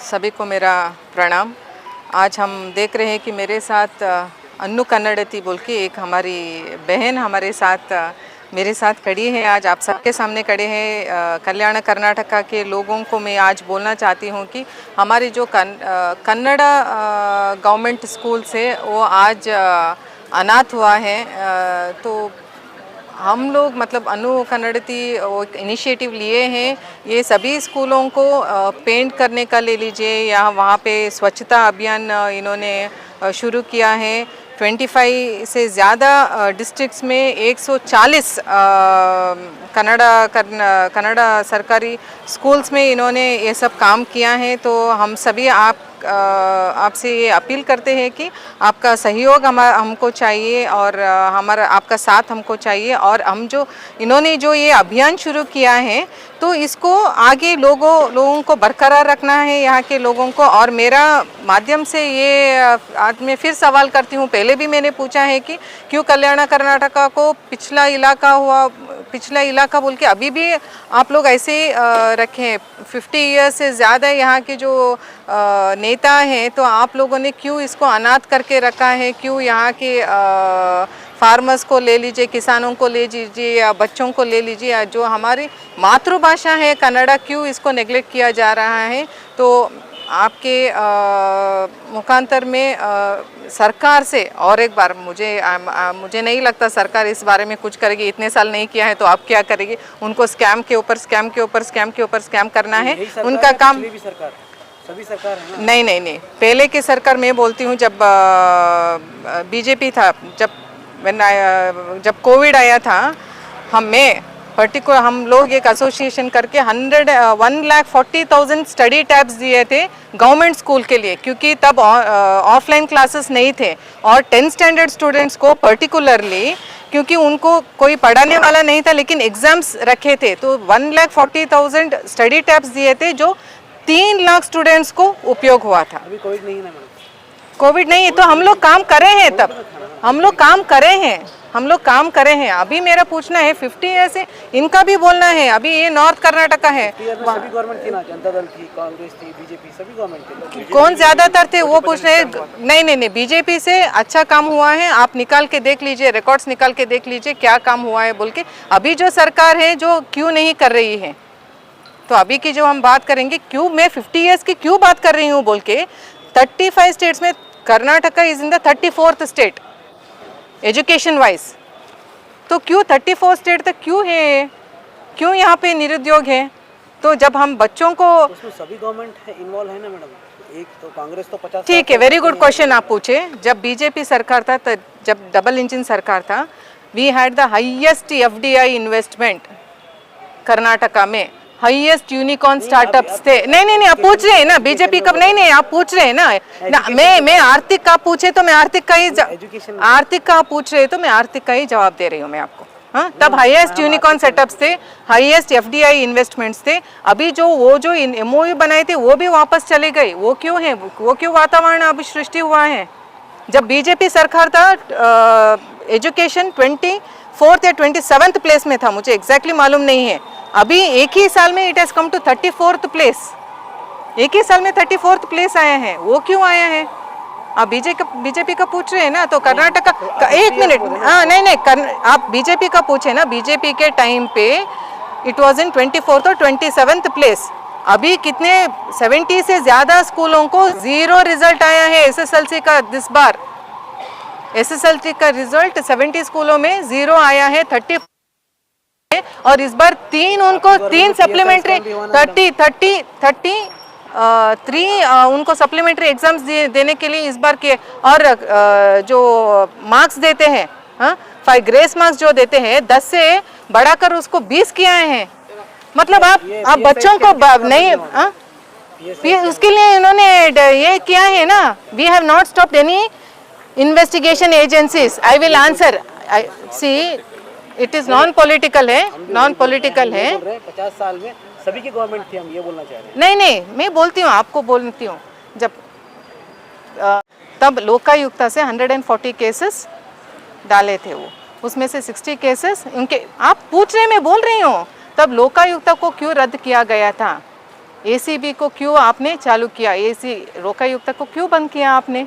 सभी को मेरा प्रणाम। आज हम देख रहे हैं कि मेरे साथ अन्नू कन्नडती बोल के एक हमारी बहन हमारे साथ मेरे साथ खड़ी है। आज आप सबके सामने खड़े हैं। कल्याण कर्नाटका के लोगों को मैं आज बोलना चाहती हूँ कि हमारे जो कन्नड़ा गवर्नमेंट स्कूल से वो आज अनाथ हुआ है। तो हम लोग मतलब अनु कन्नडती इनिशिएटिव लिए हैं। ये सभी स्कूलों को पेंट करने का ले लीजिए या वहाँ पे स्वच्छता अभियान इन्होंने शुरू किया है। 25 से ज़्यादा डिस्ट्रिक्ट्स में 140 कन्नड़ा सरकारी स्कूल्स में इन्होंने ये सब काम किया है। तो हम सभी आपसे ये अपील करते हैं कि आपका सहयोग हमको चाहिए और हमारा आपका साथ हमको चाहिए। और हम जो इन्होंने जो ये अभियान शुरू किया है तो इसको आगे लोगों को बरकरार रखना है, यहाँ के लोगों को। और मेरा माध्यम से ये आज मैं फिर सवाल करती हूँ, पहले भी मैंने पूछा है कि क्यों कल्याण कर्नाटका को पिछला इलाका बोल के अभी भी आप लोग ऐसे ही रखें। 50 ईयर्स से ज़्यादा यहाँ के जो नेता हैं तो आप लोगों ने क्यों इसको अनाथ करके रखा है? क्यों यहाँ के फार्मर्स को ले लीजिए, किसानों को ले लीजिए या बच्चों को ले लीजिए, या जो हमारी मातृभाषा है कन्नड़ा, क्यों इसको नेग्लेक्ट किया जा रहा है? तो आपके मुखांतर में सरकार से और एक बार मुझे नहीं लगता सरकार इस बारे में कुछ करेगी। इतने साल नहीं किया है तो आप क्या करेगी? उनको स्कैम के ऊपर स्कैम करना है उनका काम। सभी सरकार है ना? नहीं, पहले की सरकार मैं बोलती हूँ जब बीजेपी था, जब कोविड आया था, हम लोग एक एसोसिएशन करके 1,40,000 स्टडी टैब्स दिए थे गवर्नमेंट स्कूल के लिए, क्योंकि तब ऑफलाइन क्लासेस नहीं थे। और 10th स्टैंडर्ड स्टूडेंट्स को पर्टिकुलरली, क्योंकि उनको कोई पढ़ाने वाला नहीं था लेकिन एग्ज़ाम्स रखे थे, तो 1,40,000 स्टडी टैब्स दिए थे जो 3 लाख स्टूडेंट्स को उपयोग हुआ था। अभी कोविड नहीं है ना मैडम? कोविड नहीं है तो हम लोग काम कर रहे हैं, तब हम लोग काम कर रहे हैं। अभी मेरा पूछना है 50 ईयर से इनका भी बोलना है। अभी ये नॉर्थ कर्नाटका है, सभी गवर्नमेंट थी ना, जनता दल थी, कांग्रेस थी, बीजेपी, सभी गवर्नमेंट थी। कौन ज्यादातर थे वो पूछ रहे हैं? नहीं, बीजेपी से अच्छा काम हुआ है। आप निकाल के देख लीजिए, रिकॉर्ड्स निकाल के देख लीजिए क्या काम हुआ है बोल के। अभी जो सरकार है जो क्यों नहीं कर रही है, तो अभी की जो हम बात करेंगे, क्यों मैं 50 ईयर्स की क्यों बात कर रही हूँ बोल के। 35 स्टेट्स में Karnataka is in the 34th state education wise. तो क्यों 34 स्टेट तक क्यों है, क्यों यहाँ पे निरुद्योग है? तो जब हम बच्चों को उसमें सभी गवर्नमेंट इन्वॉल्व है ना मैडम? एक तो कांग्रेस तो 50। ठीक है, वेरी गुड क्वेश्चन आप पूछे। जब बीजेपी सरकार था, जब डबल इंजन सरकार था, we had the highest FDI investment Karnataka में, हाईएस्ट यूनिकॉर्न स्टार्टअप्स थे। नहीं, आप पूछ रहे हैं ना बीजेपी कब? नहीं, आप पूछ रहे हैं ना मैं आर्थिक का पूछे तो मैं आर्थिक का ही आर्थिक का पूछ रहे तो मैं आर्थिक का ही जवाब दे रही हूँ मैं आपको। हाँ, तब हाईएस्ट यूनिकॉर्न सेटअप्स थे, हाईएस्ट एफडीआई इन्वेस्टमेंट्स थे। अभी जो एमओयू बनाए थे वो भी वापस चले गए। वो क्यों है? वो क्यों वातावरण अभी सृष्टि हुआ है? जब बीजेपी सरकार था एजुकेशन 24th या 27th प्लेस में था, मुझे एग्जैक्टली मालूम नहीं है। अभी एक ही साल में it has come to 34th place. एक ही साल में 34th प्लेस आया है। वो क्यों आया है? आप बीजेपी का पूछ रहे हैं ना, तो कर्नाटका का एक मिनट, हाँ नहीं, आप बीजेपी का पूछे ना। बीजेपी के टाइम पे इट वॉज इन 24th और 27th प्लेस। अभी कितने 70 से ज़्यादा स्कूलों को 0 रिजल्ट आया है एसएसएलसी का। दिस बार एसएसएलसी का रिजल्ट 70 स्कूलों में 0 आया है, 30। और इस बार 3 सप्लीमेंट्री 3 उनको सप्लीमेंट्री एग्जाम्स देने के लिए इस बार के। और जो मार्क्स देते हैं, 5 ग्रेस मार्क्स जो देते हैं, 10 से बढ़ाकर उसको 20 किया है। मतलब आप बच्चों को नहीं, उसके लिए इन्होंने ये किया है ना। We have not stopped any investigation agencies. I will answer. See it is non political है। 50 साल में सभी की गवर्नमेंट थी, हम ये बोलना चाह रहे हैं। नहीं, मैं बोलती हूँ, आपको बोलती हूँ। जब तब लोकायुक्ता से 140 केसेस डाले थे वो, उसमें से 60 केसेस उनके, आप पूछ रहे, मैं बोल रही हूँ, तब लोकायुक्ता को क्यों रद्द किया गया था? एसीबी को क्यों आपने चालू किया, एसी लोकायुक्त को क्यों बंद किया आपने?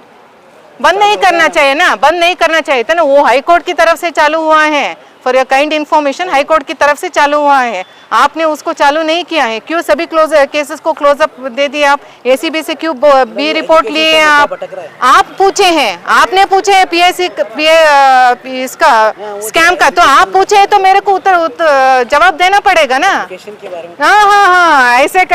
बंद नहीं करना चाहिए ना, बंद नहीं करना चाहिए था ना। वो हाई कोर्ट की तरफ से चालू हुआ है, for your kind information, high court की तरफ से चालू हुआ है, आपने उसको चालू नहीं किया है। क्यों सभी केसेस को क्लोज अप दे दिए आप? एसीबी से क्यों बी रिपोर्ट लिए आप? आप पूछे हैं, आपने पूछे है पीएससी इसका स्कैम का, तो आप पूछे है तो मेरे को जवाब देना पड़ेगा ना। के बारे में हाँ हाँ हाँ, ऐसे